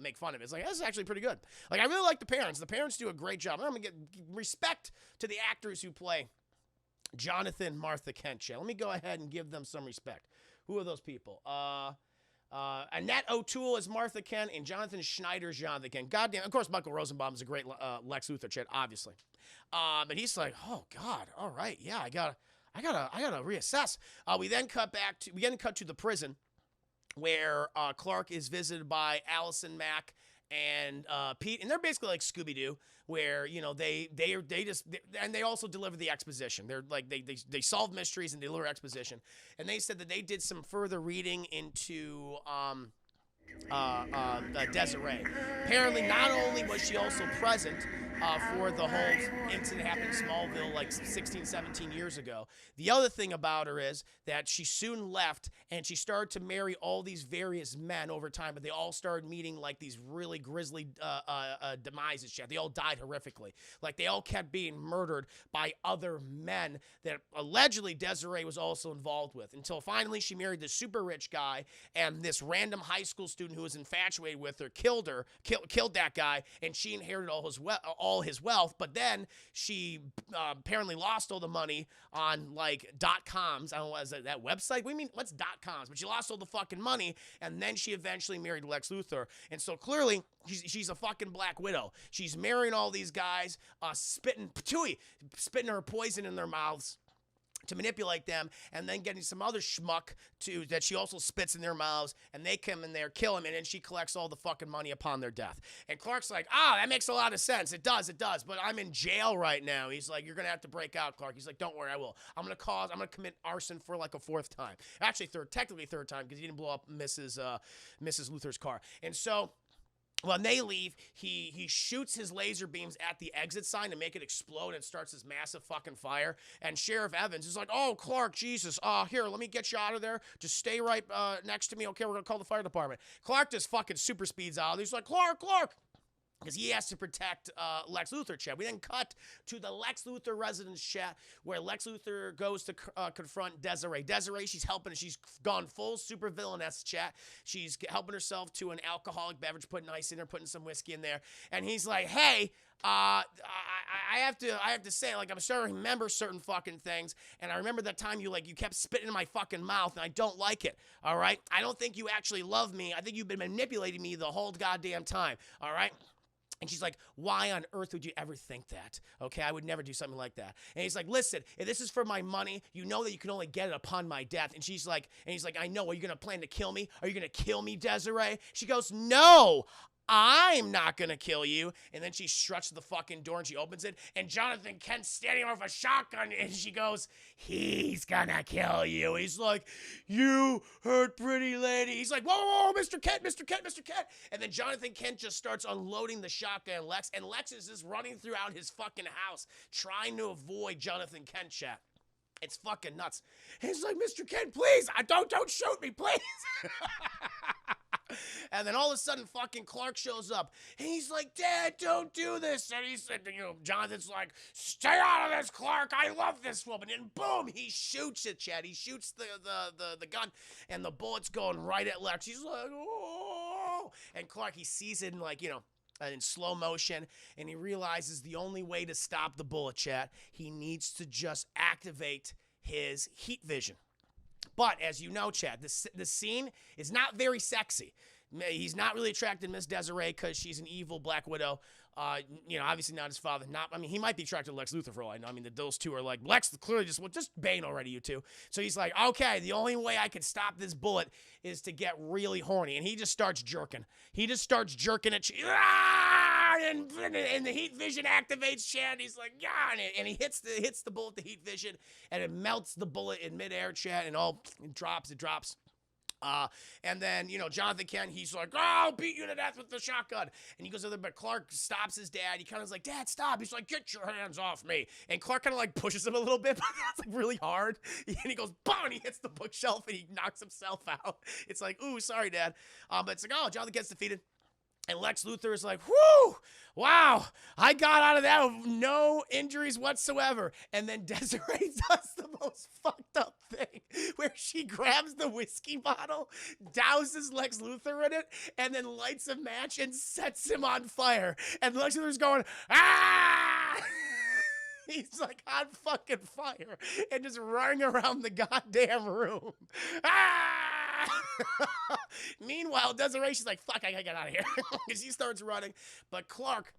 make fun of it. It's like, this is actually pretty good. Like, I really like the parents. The parents do a great job. I'm gonna get respect to the actors who play Jonathan, Martha Kent. Let me go ahead and give them some respect. Who are those people? Annette O'Toole is Martha Kent, and Jonathan Schneider's Jonathan Kent. Goddamn. Of course, Michael Rosenbaum is a great Lex Luthor, chat, obviously. But he's like, oh God, all right, yeah, I gotta reassess. We then cut to the prison where Clark is visited by Allison Mack and Pete, and they're basically like Scooby-Doo, where they also deliver the exposition. They're like they solve mysteries and deliver exposition. And they said that they did some further reading into Desiree. Apparently, not only was she also present for the whole incident happened in Smallville like 16, 17 years ago. The other thing about her is that she soon left and she started to marry all these various men over time, but they all started meeting like these really grisly demises. They all died horrifically. Like they all kept being murdered by other men that allegedly Desiree was also involved with, until finally she married this super rich guy, and this random high school student who was infatuated with her killed that guy, and she inherited all his wealth. But then she apparently lost all the money on like .coms. I don't know, is that website? What do you mean? What's .coms? But she lost all the fucking money, and then she eventually married Lex Luthor. And so clearly, she's a fucking Black Widow. She's marrying all these guys, spitting her poison in their mouths to manipulate them, and then getting some other schmuck that she also spits in their mouths, and they come in there, kill him, and then she collects all the fucking money upon their death. And Clark's like, that makes a lot of sense. It does, but I'm in jail right now. He's like, you're gonna have to break out, Clark. He's like, don't worry, I will. I'm gonna commit arson for like a fourth time. Actually, technically third time, because he didn't blow up Mrs. Luthor's car. And so when they leave, he shoots his laser beams at the exit sign to make it explode, and starts this massive fucking fire. And Sheriff Evans is like, oh, Clark, Jesus, here, let me get you out of there. Just stay right next to me. Okay, we're going to call the fire department. Clark just fucking super speeds out. He's like, Clark, because he has to protect Lex Luthor, chat. We then cut to the Lex Luthor residence chat, where Lex Luthor goes to confront Desiree. Desiree, she's helping. She's gone full super villainess, chat. She's helping herself to an alcoholic beverage, putting ice in there, putting some whiskey in there. And he's like, hey, I have to say, like, I'm starting to remember certain fucking things, and I remember that time you kept spitting in my fucking mouth, and I don't like it, all right? I don't think you actually love me. I think you've been manipulating me the whole goddamn time, all right? And she's like, why on earth would you ever think that? Okay, I would never do something like that. And he's like, listen, if this is for my money, you know that you can only get it upon my death. And he's like, I know. Are you going to plan to kill me? Are you going to kill me, Desiree? She goes, no, I'm not gonna kill you. And then she struts the fucking door and she opens it, and Jonathan Kent's standing over with a shotgun, and she goes, he's gonna kill you. He's like, you hurt pretty lady. He's like, whoa, Mr. Kent. And then Jonathan Kent just starts unloading the shotgun on Lex, and Lex is just running throughout his fucking house trying to avoid Jonathan Kent, chat. It's fucking nuts. And he's like, Mr. Kent, please, don't shoot me, please. And then all of a sudden, fucking Clark shows up. And he's like, Dad, don't do this. And he said, Jonathan's like, stay out of this, Clark. I love this woman. And boom, he shoots it, Chad. He shoots the gun, and the bullet's going right at Lex. He's like, oh. And Clark, he sees it in slow motion, and he realizes the only way to stop the bullet, chat, he needs to just activate his heat vision. But as you know, Chad, the scene is not very sexy. He's not really attracted to Miss Desiree because she's an evil Black Widow. Obviously not his father. He might be attracted to Lex Luthor for all I know. I mean, those two are like, Lex clearly just Bane already, you two. So he's like, okay, the only way I can stop this bullet is to get really horny. And he just starts jerking. At you. And the heat vision activates, Chad. He's like, yeah, and he hits the bullet, the heat vision, and it melts the bullet in midair, Chad, and it drops. And then, Jonathan Kent, he's like, I'll beat you to death with the shotgun. And he goes over there, but Clark stops his dad. He kind of is like, Dad, stop. He's like, get your hands off me. And Clark kind of like pushes him a little bit, but that's like really hard. And he goes, boom, and he hits the bookshelf and he knocks himself out. It's like, ooh, sorry, Dad. But it's like, oh, Jonathan Kent's defeated. And Lex Luthor is like, whoo, wow, I got out of that with no injuries whatsoever. And then Desiree does the most fucked up thing where she grabs the whiskey bottle, douses Lex Luthor in it, and then lights a match and sets him on fire. And Lex Luthor's going, ah! He's like on fucking fire and just running around the goddamn room. Ah! Meanwhile, Desiree, she's like, fuck, I gotta get out of here. Because he starts running. But Clark,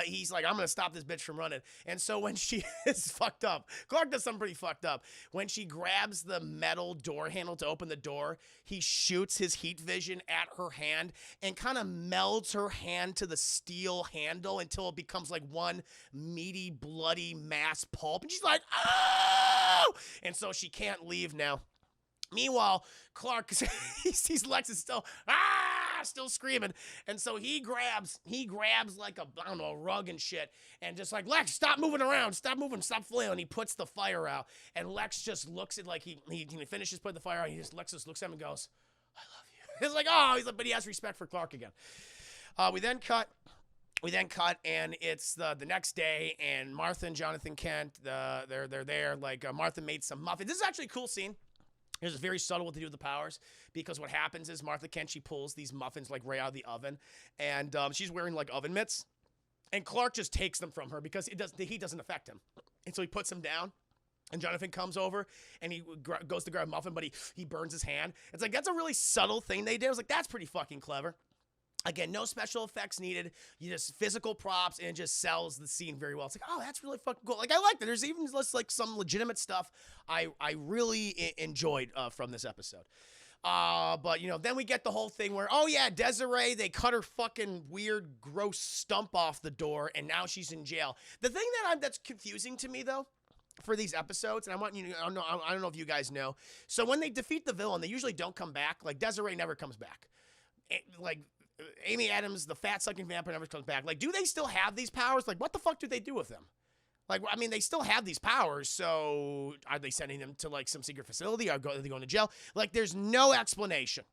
he's like, I'm going to stop this bitch from running. And so when she is fucked up, Clark does something pretty fucked up. When she grabs the metal door handle to open the door, he shoots his heat vision at her hand and kind of melds her hand to the steel handle until it becomes like one meaty, bloody mass pulp. And she's like, oh! And so she can't leave now. Meanwhile, Clark, he sees Lex is still, ah! still screaming. And so he grabs like a, I don't know, a rug and shit, and just like, Lex, stop moving around, stop moving, stop flailing. He puts the fire out, and Lex just looks at, like, he finishes putting the fire out. Lex just looks at him and goes, I love you. It's like, oh, he's like, but he has respect for Clark again. We then cut, and it's the next day, and Martha and Jonathan Kent, they're there. Like, Martha made some muffins. This is actually a cool scene. It's very subtle what they do with the powers, because what happens is Martha Kent, she pulls these muffins like right out of the oven, and she's wearing like oven mitts, and Clark just takes them from her because the heat doesn't affect him, and so he puts them down. And Jonathan comes over, and he goes to grab a muffin, but he burns his hand. It's like, that's a really subtle thing they did. I was like, that's pretty fucking clever. Again, no special effects needed. You just physical props, and it just sells the scene very well. It's like, oh, that's really fucking cool. Like, I like that. There's even like some legitimate stuff I really enjoyed from this episode. But, you know, then we get the whole thing where, oh, yeah, Desiree, they cut her fucking weird, gross stump off the door, and now she's in jail. The thing that's confusing to me, though, for these episodes, and I want you to, I don't know if you guys know. So when they defeat the villain, they usually don't come back. Like, Desiree never comes back. Like, Amy Adams, the fat-sucking vampire, never comes back. Like, do they still have these powers? Like, what the fuck do they do with them? Like, I mean, they still have these powers, so are they sending them to, like, some secret facility? Are they going to jail? Like, there's no explanation.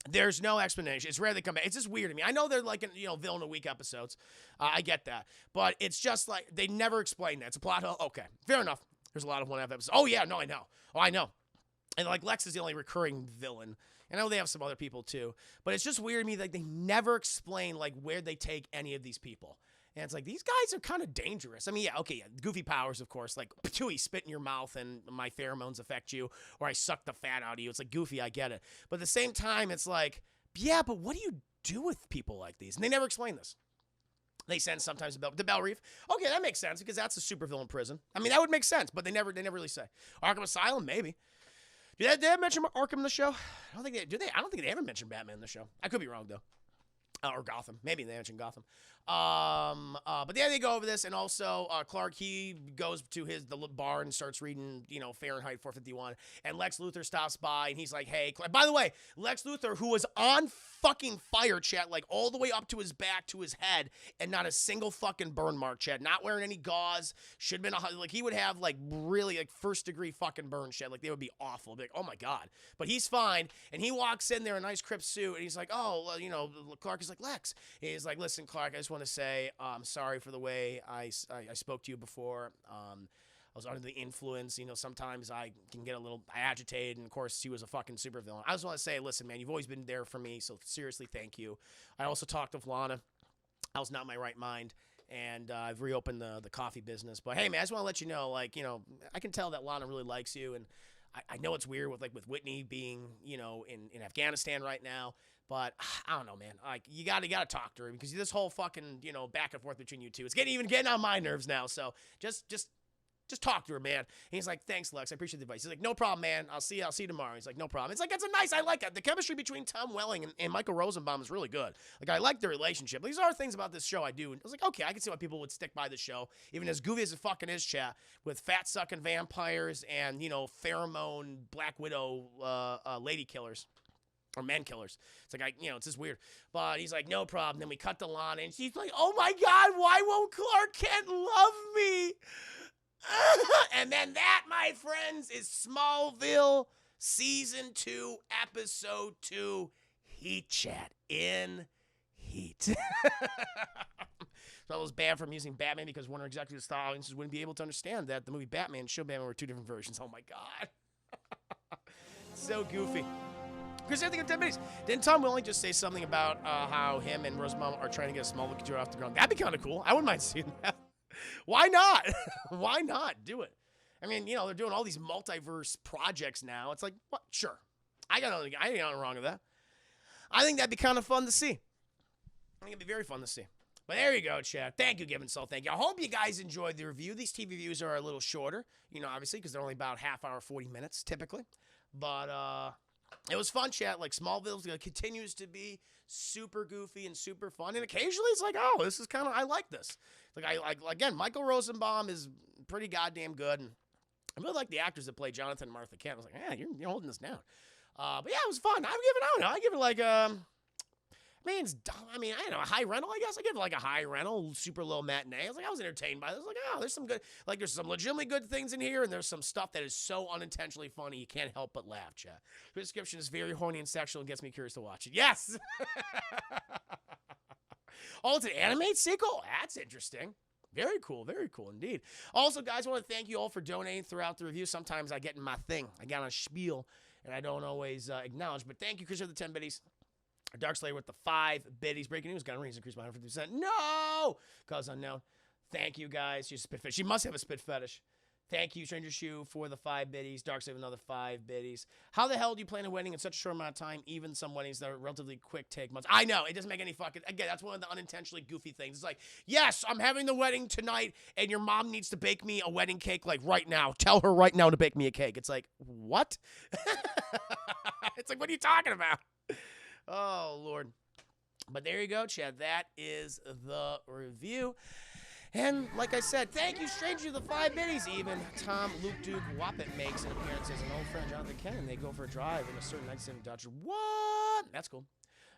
There's no explanation. It's rare they come back. It's just weird to me. I know they're like, villain of the week episodes. I get that. But it's just like, they never explain that. It's a plot hole. Okay, fair enough. There's a lot of one-half episodes. Oh, yeah, no, I know. Oh, I know. And, like, Lex is the only recurring villain. I know they have some other people, too. But it's just weird to me, like, they never explain, like, where they take any of these people. And it's like, these guys are kind of dangerous. I mean, yeah, okay, yeah, goofy powers, of course. Like, patooey, spit in your mouth and my pheromones affect you, or I suck the fat out of you. It's like, goofy, I get it. But at the same time, it's like, yeah, but what do you do with people like these? And they never explain this. They send sometimes to Belle Reef. Okay, that makes sense, because that's a supervillain prison. I mean, that would make sense, but they never really say. Arkham Asylum, maybe. Did they mention Arkham in the show? I don't think they do. I don't think they ever mentioned Batman in the show. I could be wrong, though. Or Gotham. Maybe they mentioned Gotham. But yeah, they go over this, and also Clark, he goes to the bar and starts reading, Fahrenheit 451, and Lex Luthor stops by, and he's like, hey, Clark. By the way, Lex Luthor, who was on fucking fire, chat, like all the way up to his back, to his head, and not a single fucking burn mark, chat, not wearing any gauze, should have been, like, he would have, like, really, like, first-degree fucking burn, chat, like, they would be awful, be like, oh my god, but he's fine, and he walks in there in a nice crisp suit, and he's like, oh, well, Clark is like, Lex, and he's like, listen, Clark, I just want to say, I'm sorry for the way I spoke to you before. I was under the influence. Sometimes I can get a little agitated, and of course, he was a fucking supervillain. I just want to say, listen, man, you've always been there for me, so seriously, thank you. I also talked with Lana. I was not in my right mind, and I've reopened the coffee business. But hey, man, I just want to let you know, like, I can tell that Lana really likes you, and I know it's weird with Whitney being, in Afghanistan right now. But I don't know, man. Like, you gotta talk to her, because this whole fucking, back and forth between you two, it's getting on my nerves now. So just talk to her, man. And he's like, thanks, Lex. I appreciate the advice. He's like, no problem, man. I'll see you tomorrow. He's like, no problem. It's like, I like it. The chemistry between Tom Welling and Michael Rosenbaum is really good. Like, I like the relationship. These are things about this show I do. And I was like, okay, I can see why people would stick by the show, even as goofy as it fucking is, chat, with fat-sucking vampires and, pheromone Black Widow lady killers. Or men killers. It's like, it's just weird. But he's like, no problem. Then we cut to Lana, and she's like, oh my god, why won't Clark Kent love me? And then that, my friends, is Smallville Season 2, Episode 2, Heat, chat. In Heat. So I was banned from using Batman because Warner executives thought audiences wouldn't be able to understand that the movie Batman and show Batman were two different versions. Oh my god. So goofy. Because I think in 10 minutes, didn't Tom Welling just say something about how him and Rosemont are trying to get a Smallville computer off the ground? That'd be kind of cool. I wouldn't mind seeing that. Why not? Why not do it? I mean, they're doing all these multiverse projects now. It's like, what? Sure. I ain't nothing wrong with that. I think that'd be kind of fun to see. I think it'd be very fun to see. But there you go, chat. Thank you, Given Soul. Thank you. I hope you guys enjoyed the review. These TV reviews are a little shorter, obviously, because they're only about half hour, 40 minutes, typically. But, it was fun, chat. Like, Smallville continues to be super goofy and super fun. And occasionally it's like, oh, this is kind of, I like this. Like, again, Michael Rosenbaum is pretty goddamn good. And I really like the actors that play Jonathan and Martha Kent. I was like, yeah, you're holding this down. But yeah, it was fun. I give it like, Man's dumb. I mean, I don't know, a high rental, I guess. I give like a high rental, super low matinee. I was entertained by this. I was like, oh, there's some good, like there's some legitimately good things in here, and there's some stuff that is so unintentionally funny you can't help but laugh, chat. The description is very horny and sexual and gets me curious to watch it. Yes! Oh, it's an animated sequel? That's interesting. Very cool indeed. Also, guys, I want to thank you all for donating throughout the review. Sometimes I get in my thing. I got on a spiel, and I don't always acknowledge, but thank you, Chris, for the 10 biddies. Dark Slayer with the 5 biddies. Breaking news, gun rings increased by 150%. No! Cause unknown. Thank you, guys. She's a spit fetish. She must have a spit fetish. Thank you, Stranger Shoe, for the 5 biddies. Dark Slayer with another 5 biddies. How the hell do you plan a wedding in such a short amount of time? Even some weddings that are relatively quick take months. I know. It doesn't make any fucking... Again, that's one of the unintentionally goofy things. It's like, yes, I'm having the wedding tonight, and your mom needs to bake me a wedding cake, like, right now. Tell her right now to bake me a cake. It's like, what? It's like, what are you talking about? Oh, Lord. But there you go, Chad. That is the review. And like I said, thank you, stranger, the 5 biddies. Even Tom Luke Duke Wappet makes an appearance as an old friend, Jonathan Kennan. They go for a drive in a certain 97 Dodge. What? That's cool.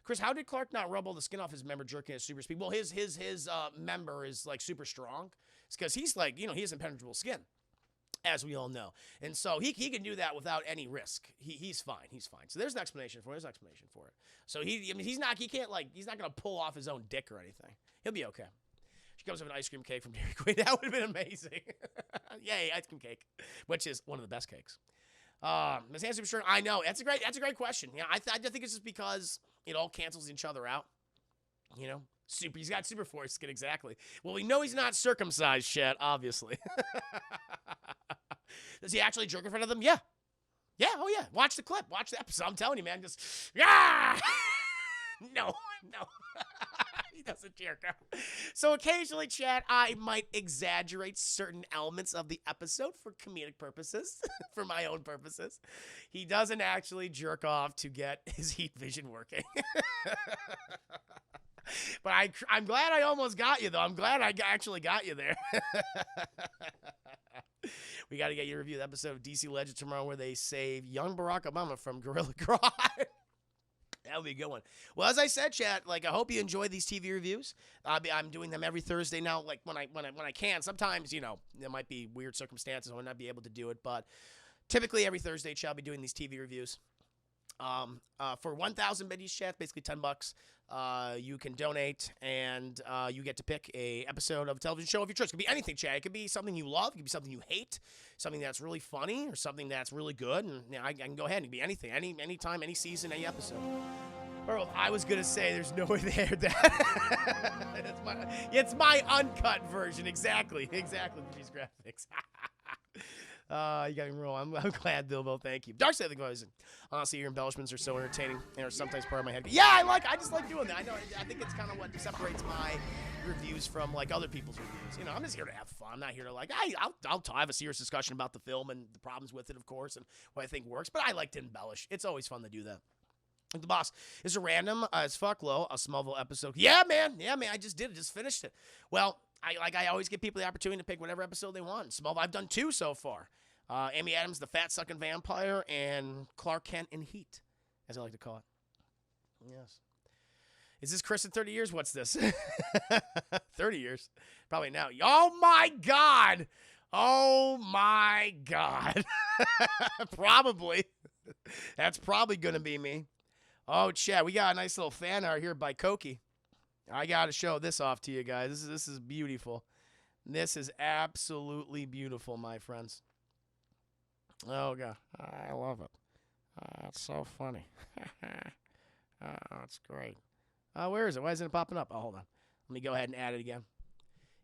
Chris, how did Clark not rubble the skin off his member jerking at super speed? Well, his member is like super strong. It's because he's like, he has impenetrable skin, as we all know. And so he can do that without any risk. He's fine. He's fine. So there's an explanation for it. So he's not going to pull off his own dick or anything. He'll be okay. She comes with an ice cream cake from Dairy Queen. That would have been amazing. Yay, ice cream cake, which is one of the best cakes. Ms. Hanson, sure, I know. That's a great question. Yeah, I think it's just because it all cancels each other out. He's got super force skin, exactly. Well, we know he's not circumcised yet, obviously. Does he actually jerk in front of them? Yeah. Yeah, oh yeah. Watch the clip. Watch the episode. I'm telling you, man. Just, yeah. No. He doesn't jerk out. So occasionally, Chad, I might exaggerate certain elements of the episode for comedic purposes, for my own purposes. He doesn't actually jerk off to get his heat vision working. But I'm glad I almost got you, though. I'm glad I actually got you there. We got to get you a review of the episode of DC Legend tomorrow where they save young Barack Obama from Gorilla Grodd. That'll be a good one. Well, as I said, chat, I hope you enjoy these TV reviews. I'm doing them every Thursday now, when I can. Sometimes, there might be weird circumstances I will not be able to do it, but typically every Thursday, chat, I'll be doing these TV reviews. For 1,000 biddies, chat, basically $10. You can donate, and you get to pick a episode of a television show of your choice. It could be anything, Chad. It could be something you love. It could be something you hate, something that's really funny, or something that's really good. And I can go ahead and be anything, anytime, any season, any episode. Or I was gonna say, there's no way they aired that. It's my uncut version, exactly. These graphics. You got me wrong. I'm glad, Bilbo. Thank you. Dark Side of the Goes. Honestly, your embellishments are so entertaining and are sometimes part of my head. Yeah, I just like doing that. I know. I think it's kind of what separates my reviews from other people's reviews. I'm just here to have fun. I'm not here to I'll have a serious discussion about the film and the problems with it, of course, and what I think works. But I like to embellish. It's always fun to do that. The boss is a random as fuck low a Smallville episode. Yeah, man. I just did it. Just finished it. Well, I always give people the opportunity to pick whatever episode they want. Smallville, I've done 2 so far. Amy Adams, the fat sucking vampire, and Clark Kent in Heat, as I like to call it. Yes. Is this Chris in 30 years? What's this? 30 years. Probably now. Oh my God. Probably. That's probably going to be me. Oh, Chad, we got a nice little fan art here by Koki. I got to show this off to you guys. This is beautiful. This is absolutely beautiful, my friends. Oh, God. I love it. It's so funny. It's great. Where is it? Why isn't it popping up? Oh, hold on. Let me go ahead and add it again.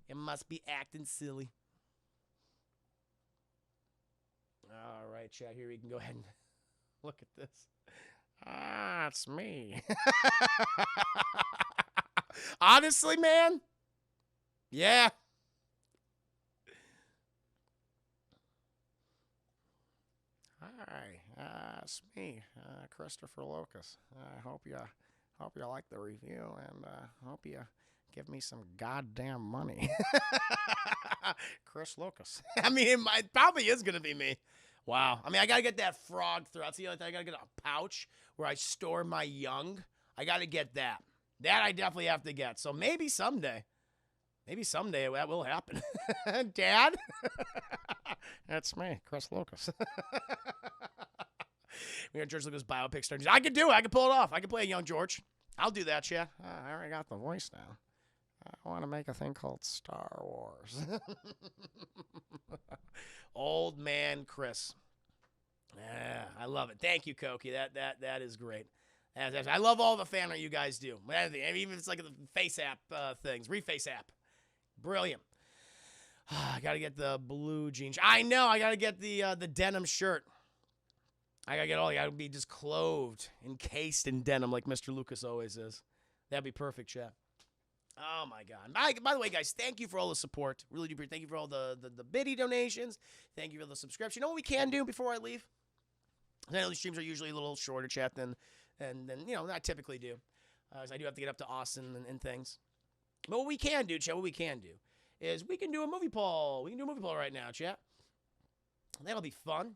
It must be acting silly. All right, chat. Here we can go ahead and look at this. It's me. Honestly, man. Yeah. Hi, it's me, Christopher Lucas. I hope you like the review, and hope you give me some goddamn money. Chris Lucas. It probably is gonna be me. Wow. I gotta get that frog throughout. See, I gotta get a pouch where I store my young. I gotta get that. That I definitely have to get. So maybe someday that will happen. Dad? That's me, Chris Lucas. We got George Lucas biopic starting. I could do it. I could pull it off. I could play a young George. I'll do that, yeah. I already got the voice now. I want to make a thing called Star Wars. Old man Chris. Yeah, I love it. Thank you, Koki. That is great. I love all the fan art you guys do. Even if it's like the face app things, reface app. Brilliant. I gotta get the blue jeans. I know. I gotta get the denim shirt. I gotta get all. I gotta be just clothed, encased in denim like Mr. Lucas always is. That'd be perfect, chat. Oh my God! By the way, guys, thank you for all the support. Really do appreciate. Thank you for all the biddy donations. Thank you for the subscription. You know what we can do before I leave? I know these streams are usually a little shorter, chat, than I typically do. I do have to get up to Austin and things. But what we can do, chat, is we can do a movie poll. We can do a movie poll right now, chat. That'll be fun.